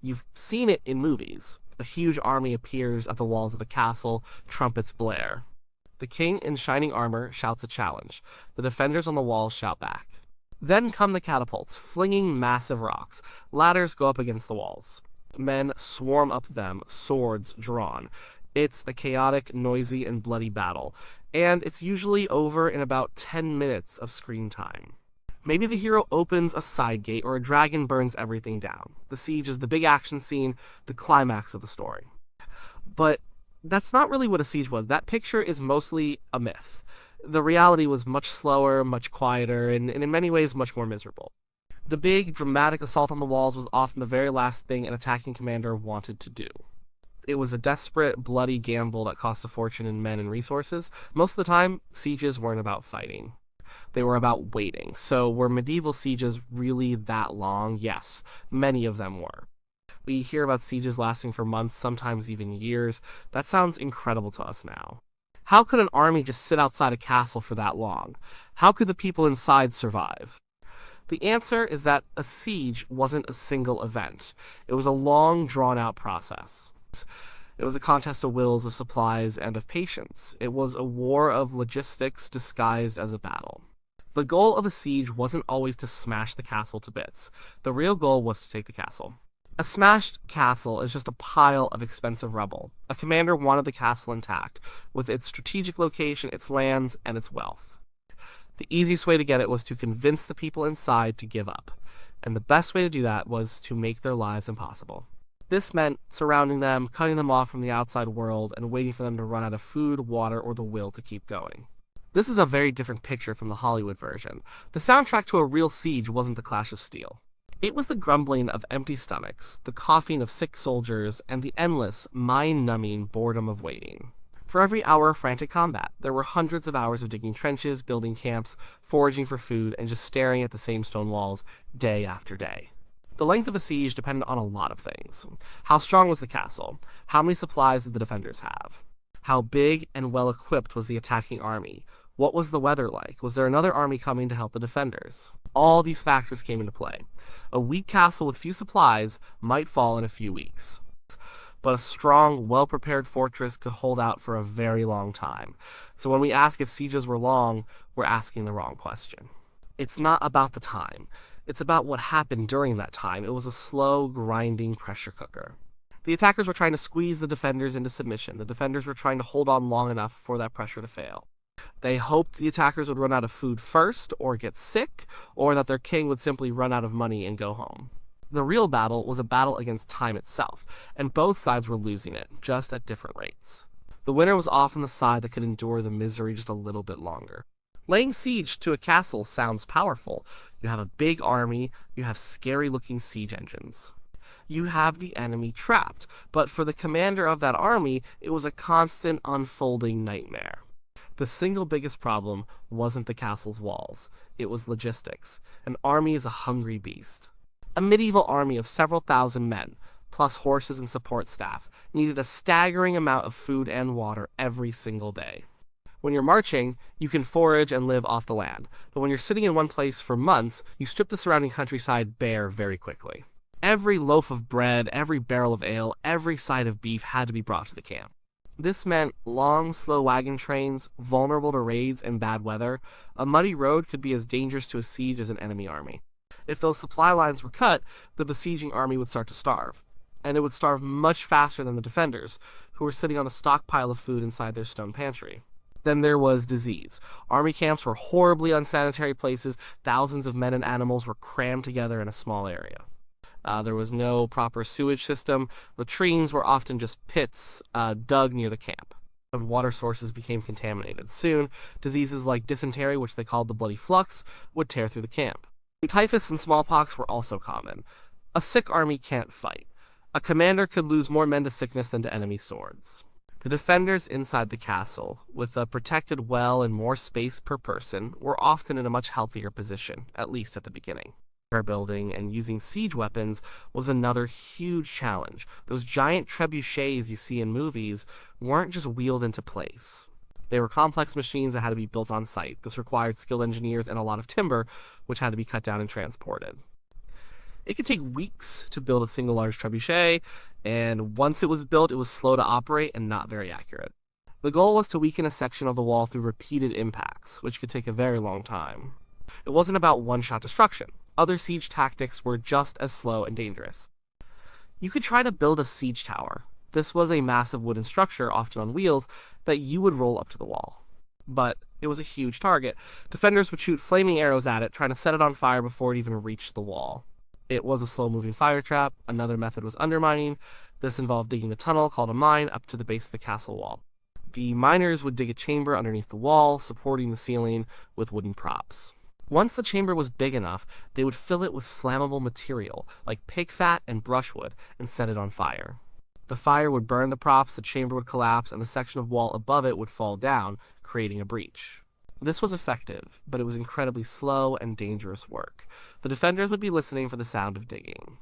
You've seen it in movies. A huge army appears at the walls of a castle, trumpets blare. The king in shining armor shouts a challenge. The defenders on the walls shout back. Then come the catapults, flinging massive rocks. Ladders go up against the walls. Men swarm up them, swords drawn. It's a chaotic, noisy, and bloody battle, and it's usually over in about 10 minutes of screen time. Maybe the hero opens a side gate or a dragon burns everything down. The siege is the big action scene, the climax of the story. But that's not really what a siege was. That picture is mostly a myth. The reality was much slower, much quieter, and in many ways much more miserable. The big, dramatic assault on the walls was often the very last thing an attacking commander wanted to do. It was a desperate, bloody gamble that cost a fortune in men and resources. Most of the time, sieges weren't about fighting. They were about waiting. So were medieval sieges really that long? Yes, many of them were. We hear about sieges lasting for months, sometimes even years. That sounds incredible to us now. How could an army just sit outside a castle for that long? How could the people inside survive? The answer is that a siege wasn't a single event. It was a long, drawn-out process. It was a contest of wills, of supplies, and of patience. It was a war of logistics disguised as a battle. The goal of a siege wasn't always to smash the castle to bits. The real goal was to take the castle. A smashed castle is just a pile of expensive rubble. A commander wanted the castle intact, with its strategic location, its lands, and its wealth. The easiest way to get it was to convince the people inside to give up, and the best way to do that was to make their lives impossible. This meant surrounding them, cutting them off from the outside world, and waiting for them to run out of food, water, or the will to keep going. This is a very different picture from the Hollywood version. The soundtrack to a real siege wasn't the clash of steel. It was the grumbling of empty stomachs, the coughing of sick soldiers, and the endless, mind-numbing boredom of waiting. For every hour of frantic combat, there were hundreds of hours of digging trenches, building camps, foraging for food, and just staring at the same stone walls day after day. The length of a siege depended on a lot of things. How strong was the castle? How many supplies did the defenders have? How big and well equipped was the attacking army? What was the weather like? Was there another army coming to help the defenders? All these factors came into play. A weak castle with few supplies might fall in a few weeks. But a strong, well-prepared fortress could hold out for a very long time. So when we ask if sieges were long, we're asking the wrong question. It's not about the time. It's about what happened during that time. It was a slow, grinding pressure cooker. The attackers were trying to squeeze the defenders into submission. The defenders were trying to hold on long enough for that pressure to fail. They hoped the attackers would run out of food first, or get sick, or that their king would simply run out of money and go home. The real battle was a battle against time itself, and both sides were losing it, just at different rates. The winner was often the side that could endure the misery just a little bit longer. Laying siege to a castle sounds powerful. You have a big army, you have scary-looking siege engines. You have the enemy trapped, but for the commander of that army, it was a constant unfolding nightmare. The single biggest problem wasn't the castle's walls, it was logistics. An army is a hungry beast. A medieval army of several thousand men, plus horses and support staff, needed a staggering amount of food and water every single day. When you're marching, you can forage and live off the land, but when you're sitting in one place for months, you strip the surrounding countryside bare very quickly. Every loaf of bread, every barrel of ale, every side of beef had to be brought to the camp. This meant long, slow wagon trains, vulnerable to raids and bad weather. A muddy road could be as dangerous to a siege as an enemy army. If those supply lines were cut, the besieging army would start to starve. And it would starve much faster than the defenders, who were sitting on a stockpile of food inside their stone pantry. Then there was disease. Army camps were horribly unsanitary places. Thousands of men and animals were crammed together in a small area. There was no proper sewage system. Latrines were often just pits dug near the camp. And water sources became contaminated. Soon, diseases like dysentery, which they called the bloody flux, would tear through the camp. Typhus and smallpox were also common. A sick army can't fight. A commander could lose more men to sickness than to enemy swords. The defenders inside the castle, with a protected well and more space per person, were often in a much healthier position, at least at the beginning. Building and using siege weapons was another huge challenge. Those giant trebuchets you see in movies weren't just wheeled into place. They were complex machines that had to be built on site. This required skilled engineers and a lot of timber, which had to be cut down and transported. It could take weeks to build a single large trebuchet, and once it was built, it was slow to operate and not very accurate. The goal was to weaken a section of the wall through repeated impacts, which could take a very long time. It wasn't about one-shot destruction. Other siege tactics were just as slow and dangerous. You could try to build a siege tower. This was a massive wooden structure, often on wheels, that you would roll up to the wall. But it was a huge target. Defenders would shoot flaming arrows at it, trying to set it on fire before it even reached the wall. It was a slow-moving fire trap. Another method was undermining. This involved digging a tunnel, called a mine, up to the base of the castle wall. The miners would dig a chamber underneath the wall, supporting the ceiling with wooden props. Once the chamber was big enough, they would fill it with flammable material, like pig fat and brushwood, and set it on fire. The fire would burn the props, the chamber would collapse, and the section of wall above it would fall down, creating a breach. This was effective, but it was incredibly slow and dangerous work. The defenders would be listening for the sound of digging.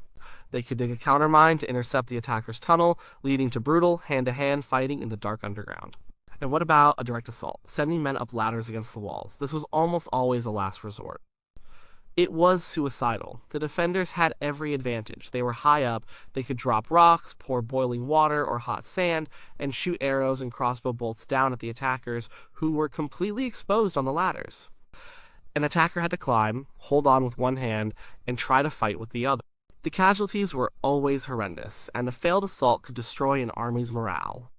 They could dig a countermine to intercept the attacker's tunnel, leading to brutal, hand-to-hand fighting in the dark underground. And what about a direct assault, sending men up ladders against the walls? This was almost always a last resort. It was suicidal. The defenders had every advantage. They were high up, they could drop rocks, pour boiling water or hot sand, and shoot arrows and crossbow bolts down at the attackers, who were completely exposed on the ladders. An attacker had to climb, hold on with one hand, and try to fight with the other. The casualties were always horrendous, and a failed assault could destroy an army's morale.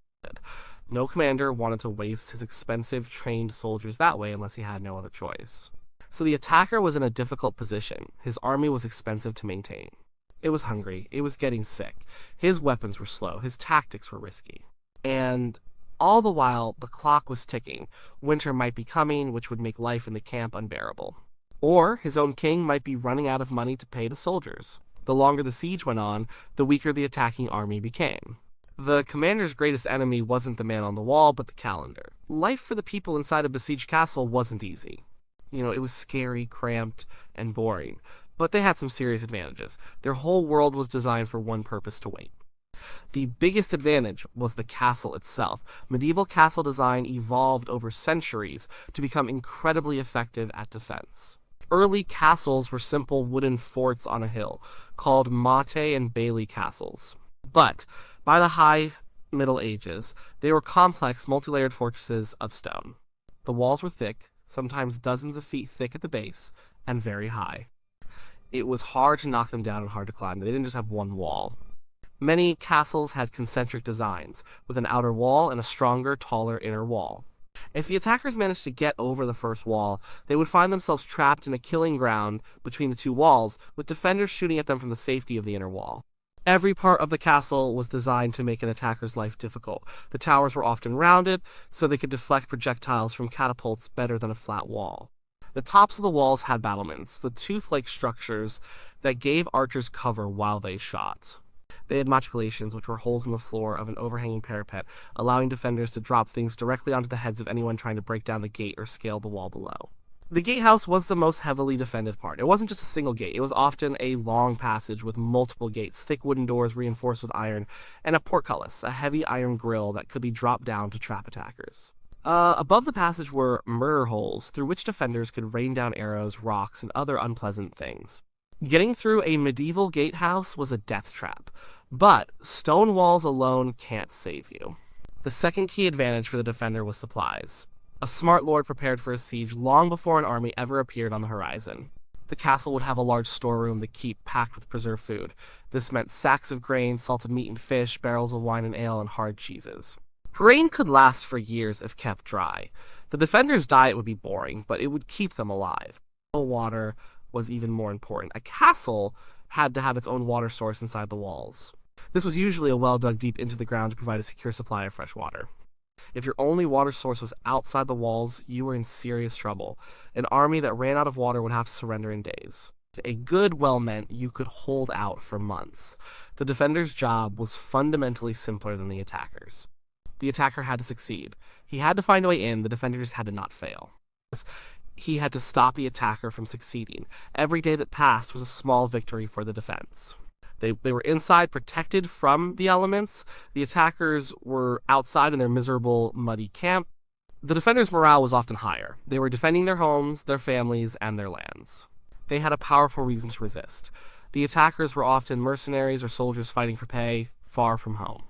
No commander wanted to waste his expensive, trained soldiers that way unless he had no other choice. So the attacker was in a difficult position. His army was expensive to maintain. It was hungry. It was getting sick. His weapons were slow. His tactics were risky. And all the while, the clock was ticking. Winter might be coming, which would make life in the camp unbearable. Or his own king might be running out of money to pay the soldiers. The longer the siege went on, the weaker the attacking army became. The commander's greatest enemy wasn't the man on the wall, but the calendar. Life for the people inside a besieged castle wasn't easy. It was scary, cramped, and boring. But they had some serious advantages. Their whole world was designed for one purpose: to wait. The biggest advantage was the castle itself. Medieval castle design evolved over centuries to become incredibly effective at defense. Early castles were simple wooden forts on a hill, called motte and bailey castles. But by the high Middle Ages, they were complex, multi-layered fortresses of stone. The walls were thick, sometimes dozens of feet thick at the base, and very high. It was hard to knock them down and hard to climb. They didn't just have one wall. Many castles had concentric designs, with an outer wall and a stronger, taller inner wall. If the attackers managed to get over the first wall, they would find themselves trapped in a killing ground between the two walls, with defenders shooting at them from the safety of the inner wall. Every part of the castle was designed to make an attacker's life difficult. The towers were often rounded, so they could deflect projectiles from catapults better than a flat wall. The tops of the walls had battlements, the tooth-like structures that gave archers cover while they shot. They had modulations, which were holes in the floor of an overhanging parapet, allowing defenders to drop things directly onto the heads of anyone trying to break down the gate or scale the wall below. The gatehouse was the most heavily defended part. It wasn't just a single gate. It was often a long passage with multiple gates, thick wooden doors reinforced with iron, and a portcullis, a heavy iron grill that could be dropped down to trap attackers. Above the passage were murder holes, through which defenders could rain down arrows, rocks, and other unpleasant things. Getting through a medieval gatehouse was a death trap, but stone walls alone can't save you. The second key advantage for the defender was supplies. A smart lord prepared for a siege long before an army ever appeared on the horizon. The castle would have a large storeroom to keep packed with preserved food. This meant sacks of grain, salted meat and fish, barrels of wine and ale, and hard cheeses. Grain could last for years if kept dry. The defenders' diet would be boring, but it would keep them alive. Water was even more important. A castle had to have its own water source inside the walls. This was usually a well dug deep into the ground to provide a secure supply of fresh water. If your only water source was outside the walls, you were in serious trouble. An army that ran out of water would have to surrender in days. A good well meant you could hold out for months. The defender's job was fundamentally simpler than the attacker's. The attacker had to succeed. He had to find a way in, the defenders had to not fail. He had to stop the attacker from succeeding. Every day that passed was a small victory for the defense. They were inside, protected from the elements. The attackers were outside in their miserable, muddy camp. The defenders' morale was often higher. They were defending their homes, their families, and their lands. They had a powerful reason to resist. The attackers were often mercenaries or soldiers fighting for pay, far from home.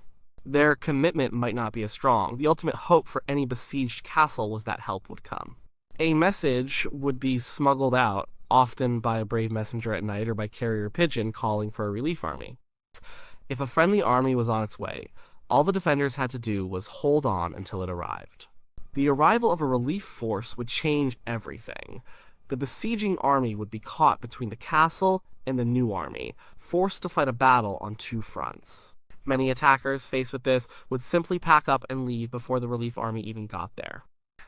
Their commitment might not be as strong. The ultimate hope for any besieged castle was that help would come. A message would be smuggled out, often by a brave messenger at night or by carrier pigeon calling for a relief army. If a friendly army was on its way, all the defenders had to do was hold on until it arrived. The arrival of a relief force would change everything. The besieging army would be caught between the castle and the new army, forced to fight a battle on two fronts. Many attackers, faced with this, would simply pack up and leave before the relief army even got there.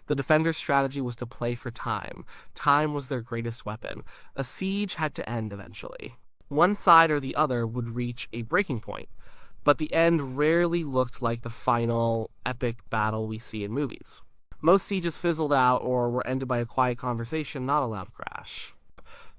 The defenders' strategy was to play for time. Time was their greatest weapon. A siege had to end eventually. One side or the other would reach a breaking point, but the end rarely looked like the final, epic battle we see in movies. Most sieges fizzled out or were ended by a quiet conversation, not a loud crash.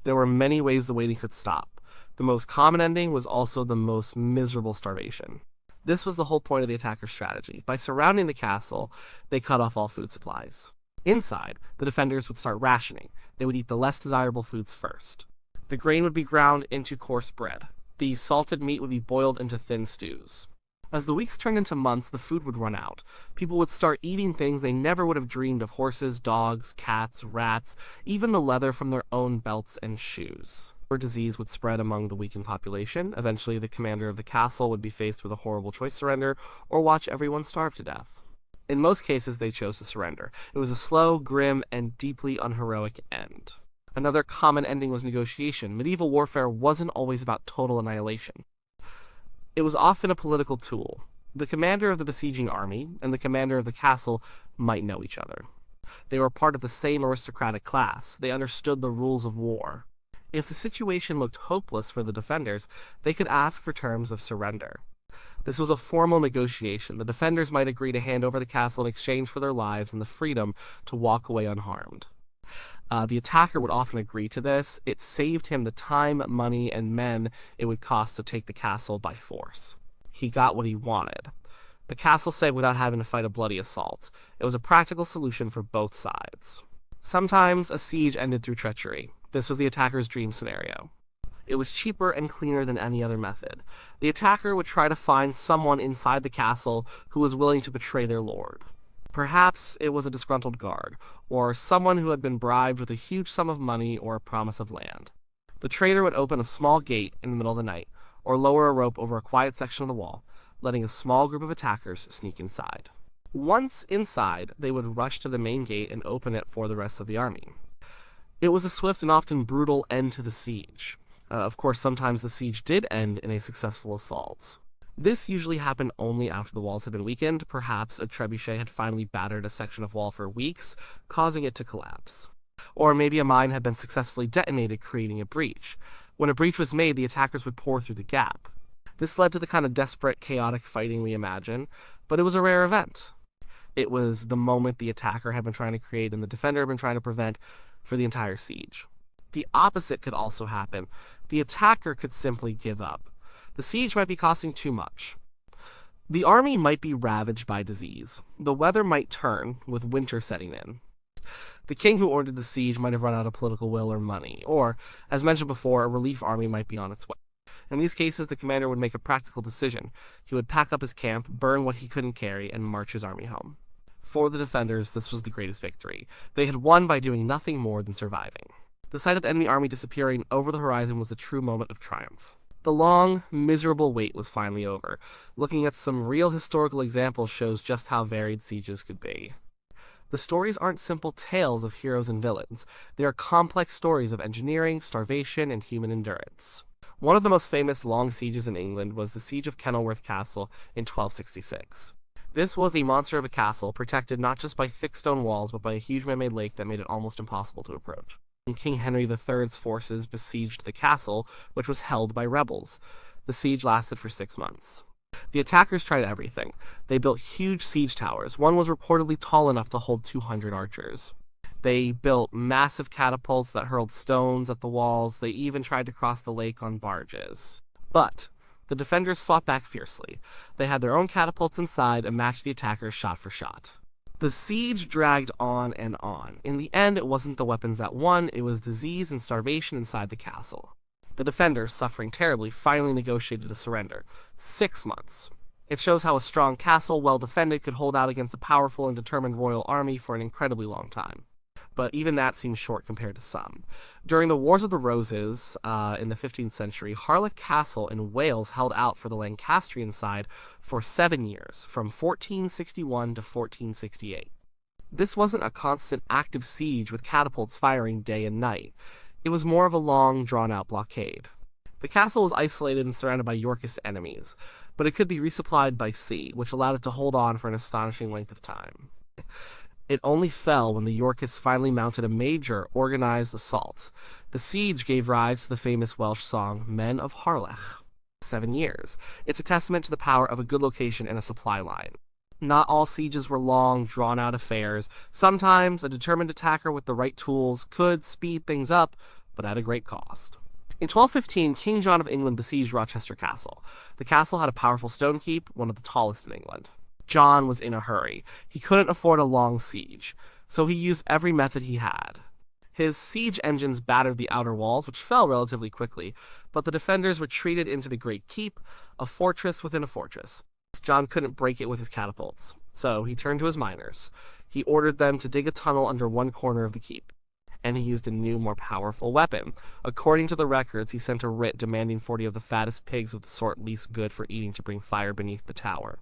There were many ways the waiting could stop. The most common ending was also the most miserable starvation. This was the whole point of the attacker's strategy. By surrounding the castle, they cut off all food supplies. Inside, the defenders would start rationing. They would eat the less desirable foods first. The grain would be ground into coarse bread. The salted meat would be boiled into thin stews. As the weeks turned into months, the food would run out. People would start eating things they never would have dreamed of: horses, dogs, cats, rats, even the leather from their own belts and shoes. Disease would spread among the weakened population. Eventually, the commander of the castle would be faced with a horrible choice: surrender or watch everyone starve to death. In most cases, they chose to surrender. It was a slow, grim, and deeply unheroic end. Another common ending was negotiation. Medieval warfare wasn't always about total annihilation. It was often a political tool. The commander of the besieging army and the commander of the castle might know each other. They were part of the same aristocratic class. They understood the rules of war. If the situation looked hopeless for the defenders, they could ask for terms of surrender. This was a formal negotiation. The defenders might agree to hand over the castle in exchange for their lives and the freedom to walk away unharmed. The attacker would often agree to this. It saved him the time, money, and men it would cost to take the castle by force. He got what he wanted. The castle saved without having to fight a bloody assault. It was a practical solution for both sides. Sometimes a siege ended through treachery. This was the attacker's dream scenario. It was cheaper and cleaner than any other method. The attacker would try to find someone inside the castle who was willing to betray their lord. Perhaps it was a disgruntled guard, or someone who had been bribed with a huge sum of money or a promise of land. The traitor would open a small gate in the middle of the night, or lower a rope over a quiet section of the wall, letting a small group of attackers sneak inside. Once inside, they would rush to the main gate and open it for the rest of the army. It was a swift and often brutal end to the siege. Of course, sometimes the siege did end in a successful assault. This usually happened only after the walls had been weakened. Perhaps a trebuchet had finally battered a section of wall for weeks, causing it to collapse. Or maybe a mine had been successfully detonated, creating a breach. When a breach was made, the attackers would pour through the gap. This led to the kind of desperate, chaotic fighting we imagine, but it was a rare event. It was the moment the attacker had been trying to create and the defender had been trying to prevent for the entire siege. The opposite could also happen. The attacker could simply give up. The siege might be costing too much. The army might be ravaged by disease. The weather might turn, with winter setting in. The king who ordered the siege might have run out of political will or money, or, as mentioned before, a relief army might be on its way. In these cases, the commander would make a practical decision. He would pack up his camp, burn what he couldn't carry, and march his army home. For the defenders, this was the greatest victory. They had won by doing nothing more than surviving. The sight of the enemy army disappearing over the horizon was the true moment of triumph. The long, miserable wait was finally over. Looking at some real historical examples shows just how varied sieges could be. The stories aren't simple tales of heroes and villains. They are complex stories of engineering, starvation, and human endurance. One of the most famous long sieges in England was the Siege of Kenilworth Castle in 1266. This was a monster of a castle, protected not just by thick stone walls, but by a huge man-made lake that made it almost impossible to approach. King Henry III's forces besieged the castle, which was held by rebels. The siege lasted for 6 months. The attackers tried everything. They built huge siege towers. One was reportedly tall enough to hold 200 archers. They built massive catapults that hurled stones at the walls. They even tried to cross the lake on barges. But the defenders fought back fiercely. They had their own catapults inside and matched the attackers shot for shot. The siege dragged on and on. In the end, it wasn't the weapons that won, it was disease and starvation inside the castle. The defenders, suffering terribly, finally negotiated a surrender. 6 months. It shows how a strong castle, well defended, could hold out against a powerful and determined royal army for an incredibly long time. But even that seems short compared to some. During the Wars of the Roses in the 15th century, Harlech Castle in Wales held out for the Lancastrian side for 7 years, from 1461 to 1468. This wasn't a constant active siege with catapults firing day and night. It was more of a long, drawn-out blockade. The castle was isolated and surrounded by Yorkist enemies, but it could be resupplied by sea, which allowed it to hold on for an astonishing length of time. It only fell when the Yorkists finally mounted a major, organized assault. The siege gave rise to the famous Welsh song, Men of Harlech. 7 years. It's a testament to the power of a good location and a supply line. Not all sieges were long, drawn-out affairs. Sometimes a determined attacker with the right tools could speed things up, but at a great cost. In 1215, King John of England besieged Rochester Castle. The castle had a powerful stone keep, one of the tallest in England. John was in a hurry. He couldn't afford a long siege, so he used every method he had. His siege engines battered the outer walls, which fell relatively quickly, but the defenders retreated into the Great Keep, a fortress within a fortress. John couldn't break it with his catapults, so he turned to his miners. He ordered them to dig a tunnel under one corner of the keep, and he used a new, more powerful weapon. According to the records, he sent a writ demanding 40 of the fattest pigs of the sort least good for eating to bring fire beneath the tower.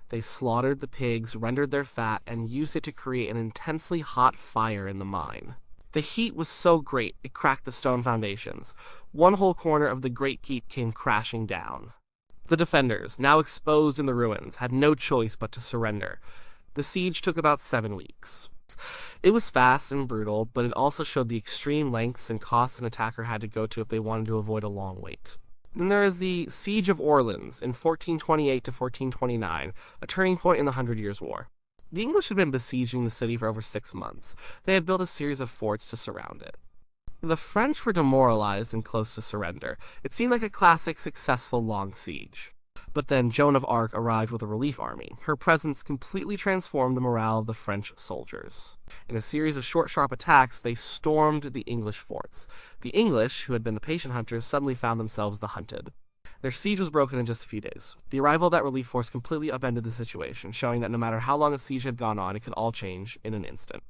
They slaughtered the pigs, rendered their fat, and used it to create an intensely hot fire in the mine. The heat was so great, it cracked the stone foundations. One whole corner of the Great Keep came crashing down. The defenders, now exposed in the ruins, had no choice but to surrender. The siege took about 7 weeks. It was fast and brutal, but it also showed the extreme lengths and costs an attacker had to go to if they wanted to avoid a long wait. Then there is the Siege of Orleans in 1428 to 1429, a turning point in the Hundred Years' War. The English had been besieging the city for over 6 months. They had built a series of forts to surround it. The French were demoralized and close to surrender. It seemed like a classic, successful long siege. But then Joan of Arc arrived with a relief army. Her presence completely transformed the morale of the French soldiers. In a series of short, sharp attacks, they stormed the English forts. The English, who had been the patient hunters, suddenly found themselves the hunted. Their siege was broken in just a few days. The arrival of that relief force completely upended the situation, showing that no matter how long a siege had gone on, it could all change in an instant.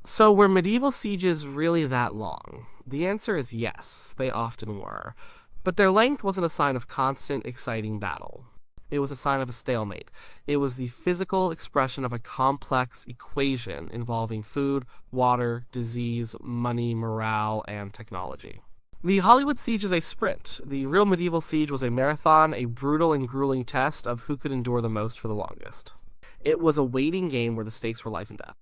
So were medieval sieges really that long? The answer is yes, they often were. But their length wasn't a sign of constant, exciting battle. It was a sign of a stalemate. It was the physical expression of a complex equation involving food, water, disease, money, morale, and technology. The Hollywood siege is a sprint. The real medieval siege was a marathon, a brutal and grueling test of who could endure the most for the longest. It was a waiting game where the stakes were life and death.